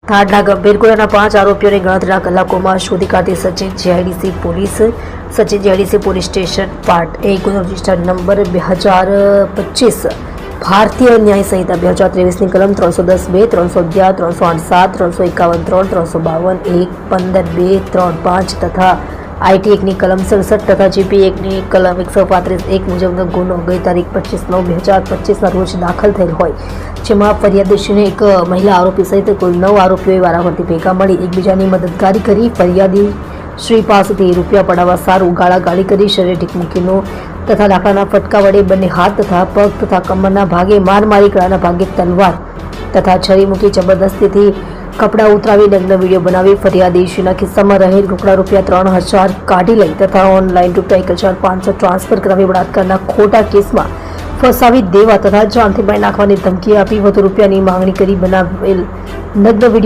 થાળના ગંભીર ગુનાના 5 આરોપીઓને ગણતરીના કલાકોમાં શોધી કાઢી Sachin GIDC police station part 1 ગુનો રજિસ્ટર નંબર 2025 ભારતીય ન્યાય સંહિતા 2023ની કલમ 310(2), 311, 308(7), 351(3), 352(1), 15(2), 35 તથા આઈટી એકની કલમ 67 તથા જીપી એકની કલમ 135(1) મુજબનો ગુનો ગઈ તારીખ 25/9/2025ના રોજ દાખલ થયેલ હોય, જેમાં ફરિયાદીશ્રીને એક મહિલા આરોપી સહિત કુલ 9 આરોપીઓએ વારાફરતી ભેગા મળી એકબીજાની મદદગારી કરી ફરિયાદી શ્રી પાસેથી રૂપિયા પડાવવા સારું ગાળાગાળી કરી શરીરે ઢીક મૂકીનો તથા લાકડાના ફટકા વડે બંને હાથ તથા પગ તથા કમરના ભાગે મારી ગળાના ભાગે તલવાર તથા છરી મૂકી જબરદસ્તીથી કપડાં ઉતરાવી નગ્ન વિડીયો બનાવી ફરિયાદીશ્રીના ખિસ્સામાં રહેલ રોકડા રૂપિયા 3000 કાઢી લઈ તથા ઓનલાઈન રૂપિયા 1500 ટ્રાન્સફર કરાવી બળાત્કારના ખોટા કેસમાં ફસાવી દેવા તથા જાનથી મારી નાખવાની ધમકી આપી વધુ રૂપિયાની માંગણી કરી બનાવેલ નગ્ન વિડીયો